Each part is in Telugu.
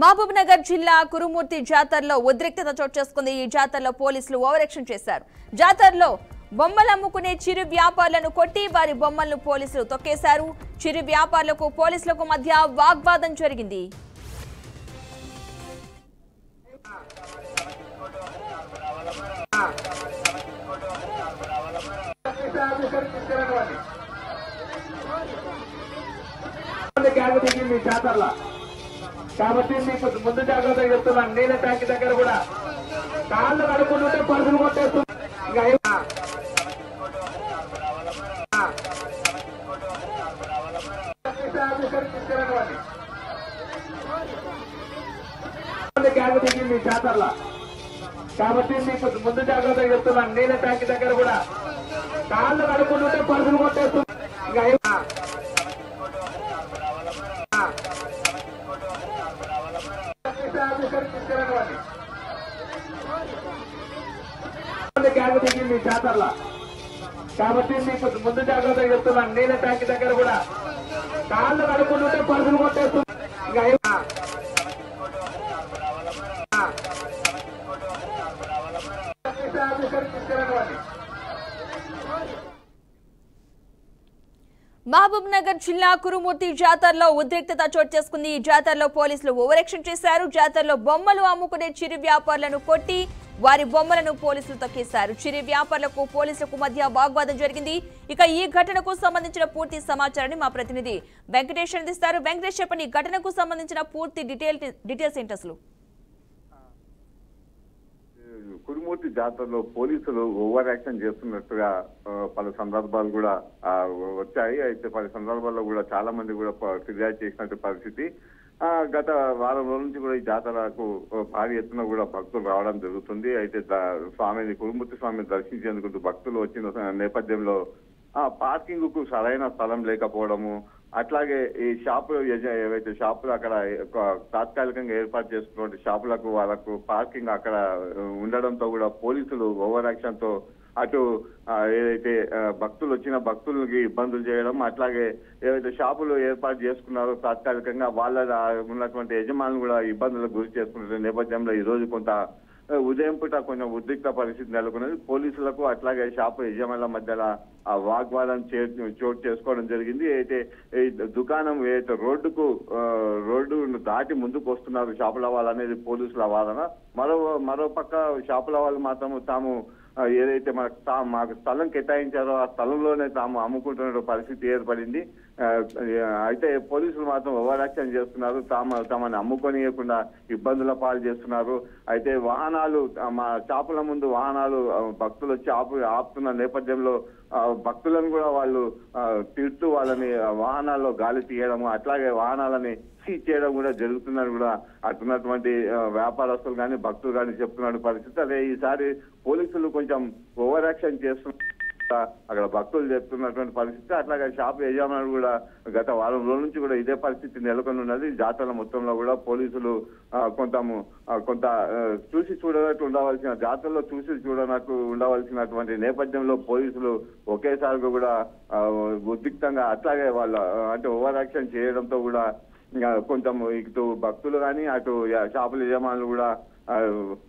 మహబూబ్నగర్ జిల్లా కురుమూర్తి జాతరలో ఉద్రిక్తత చోటు చేసుకుంది. ఈ జాతరలో పోలీసులు ఓవర్ యాక్షన్ చేశారు. జాతరలో బొమ్మలు అమ్ముకునే చిరు వ్యాపారులను కొట్టి వారి బొమ్మలను పోలీసులు తొక్కేశారు. చిరు వ్యాపారులకు పోలీసులకు మధ్య వాగ్వాదం జరిగింది. కాబట్టి మీకు ముందు జాగ్రత్తగా చెప్తున్నాను. నీళ్ళ ట్యాంక్ దగ్గర కూడా కాళ్ళు కడుక్కుంటుంటే పరుపులు కొట్టేస్తుంది. మీ జాతరలా కాబట్టి మీకు ముందు జాగ్రత్తగా చెప్తున్నాను. నీళ్ళ ట్యాంక్ దగ్గర కూడా కాళ్ళు కడుక్కుంటుంటే పరుపులు కొట్టేస్తుంది. మీ జాతరలా కాబట్టి మీకు ముందు జాగ్రత్తగా చెప్తున్నాను. నీళ్ళ ట్యాంక్ దగ్గర కూడా కాళ్ళు కడుక్కుంటుంటే పరుపులు కొట్టేస్తుంది. మహబూబ్నగర్ జిల్లా కురుమూర్తి జాతరలో ఉద్రిక్తత చోటు చేసుకుంది. ఈ జాతరలో పోలీసులు ఓవర్ యాక్షన్ చేశారు. జాతరలో బొమ్మలు అమ్ముకునే చిరు వ్యాపారులను కొట్టి వారి బొమ్మలను పోలీసులు తొక్కేశారు. చిరు వ్యాపారులకు పోలీసులకు మధ్య వాగ్వాదం జరిగింది. ఇక ఈ ఘటనకు సంబంధించిన పూర్తి సమాచారాన్ని మా ప్రతినిధి వెంకటేష్ అందిస్తారు. వెంకటేష్, చెప్పండి, ఈ ఘటనకు సంబంధించిన పూర్తి డీటెయిల్స్ ఏంటి అసలు? కురుమూర్తి జాతరలో పోలీసులు ఓవర్ యాక్షన్ చేస్తున్నట్టుగా పలు సందర్భాలు కూడా వచ్చాయి. అయితే పలు సందర్భాల్లో కూడా చాలా మంది కూడా ఫిర్యాదు చేసినట్టు పరిస్థితి. గత వారం రోజుల నుంచి కూడా ఈ జాతరకు భారీ ఎత్తున కూడా భక్తులు రావడం జరుగుతుంది. అయితే కురుమూర్తి స్వామిని దర్శించేందుకు భక్తులు వచ్చిన నేపథ్యంలో పార్కింగ్ కు సరైన స్థలం లేకపోవడము, అట్లాగే ఈ షాపులు ఏవైతే షాపులు అక్కడ తాత్కాలికంగా ఏర్పాటు చేసుకున్న షాపులకు వాళ్ళకు పార్కింగ్ అక్కడ ఉండడంతో కూడా పోలీసులు ఓవర్ యాక్షన్ తో అటు ఏదైతే భక్తులు వచ్చిన భక్తులకి ఇబ్బందులు చేయడం, అట్లాగే ఏవైతే షాపులు ఏర్పాటు చేసుకున్నారో తాత్కాలికంగా వాళ్ళ ఉన్నటువంటి యజమానులు కూడా ఇబ్బందులకు గురి చేసుకున్న నేపథ్యంలో ఈ రోజు కొంత ఉదయం పూట కొంచెం ఉద్రిక్త పరిస్థితి నెలకొన్నది. పోలీసులకు అట్లాగే షాపు యజమానుల మధ్యలో ఆ వాగ్వాదం చోటు చేసుకోవడం జరిగింది. అయితే ఈ దుకాణం ఏదైతే రోడ్డును దాటి ముందుకు వస్తున్నారు షాపుల వాళ్ళు అనేది పోలీసుల వాదన. మరో పక్క షాపుల వాళ్ళు మాత్రం తాము ఏదైతే మాకు స్థలం కేటాయించారో ఆ స్థలంలోనే తాము అమ్ముకుంటున్న పరిస్థితి ఏర్పడింది. అయితే పోలీసులు మాత్రం ఓవర్ యాక్షన్ చేస్తున్నారు. తమని అమ్ముకొనియకుండా ఇబ్బందుల పాలు చేస్తున్నారు. అయితే వాహనాలు మా షాపుల ముందు వాహనాలు భక్తులు వచ్చి ఆపుతున్న నేపథ్యంలో భక్తులను కూడా వాళ్ళు తిడుతూ వాళ్ళని వాహనాల్లో గాలి తీయడము, అట్లాగే వాహనాలని సీజ్ చేయడం కూడా జరుగుతుందని కూడా అటున్నటువంటి వ్యాపారస్తులు కానీ భక్తులు కానీ చెప్తున్న పరిస్థితి. అదే ఈసారి పోలీసులు కొంచెం ఓవర్ యాక్షన్ చేస్తున్న అక్కడ భక్తులు చెప్తున్నటువంటి పరిస్థితి. అట్లాగే షాపు యజమానులు కూడా గత వారం రోజుల నుంచి కూడా ఇదే పరిస్థితి నెలకొని ఉన్నది. జాతర మొత్తంలో కూడా పోలీసులు కొంత చూసి చూడనట్టు ఉండవలసిన జాతరలో చూసి చూడనట్టు ఉండవలసినటువంటి నేపథ్యంలో పోలీసులు ఒకేసారిగా కూడా ఉద్రిక్తంగా అట్లాగే వాళ్ళ అంటే ఓవర్ యాక్షన్ చేయడంతో కూడా కొంచెం ఇటు భక్తులు కానీ అటు షాపుల యజమానులు కూడా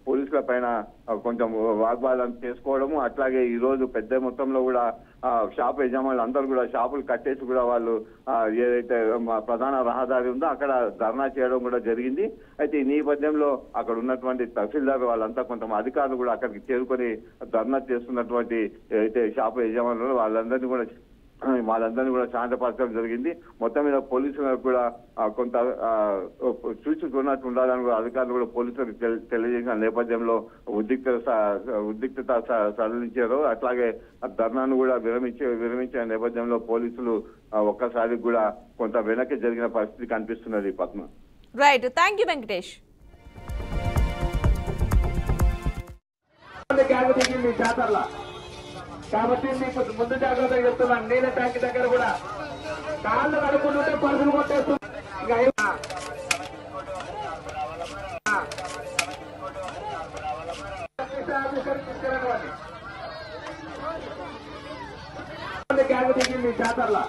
పోలీసుల పైన కొంచెం వాగ్వాదం చేసుకోవడము, అట్లాగే ఈ రోజు పెద్ద మొత్తంలో కూడా షాపు యజమానులు అందరూ కూడా షాపులు కట్టేసి కూడా వాళ్ళు ఏదైతే ప్రధాన రహదారి ఉందో అక్కడ ధర్నా చేయడం కూడా జరిగింది. అయితే ఈ నేపథ్యంలో అక్కడ ఉన్నటువంటి తహసీల్దార్ వాళ్ళంతా కొంత అధికారులు కూడా అక్కడికి చేరుకొని ధర్నా చేస్తున్నటువంటి ఏదైతే షాపు యజమానులు వాళ్ళందరినీ కూడా శాంతపరచడం జరిగింది. మొత్తం మీద పోలీసులకు కూడా కొంత చూసి చూడనట్టు ఉండాలని కూడా అధికారులు కూడా పోలీసులకు తెలియజేసిన నేపథ్యంలో ఉద్రిక్తత సడలించారు. అట్లాగే ధర్నాను కూడా విరమించిన నేపథ్యంలో పోలీసులు ఒక్కసారి కూడా కొంత వెనక్కి జరిగిన పరిస్థితి కనిపిస్తున్నది. Padma. Right, thank you Venkatesh. మీ జాతరలా కాబట్టి మీకు ముందు జాగ్రత్తగా చెప్తున్నాను. నీళ్ళ ట్యాంక్ దగ్గర కూడా కాళ్ళు కడుక్కుంటుంటే పరుపులు కొట్టేస్తుంది. మీ జాతరలా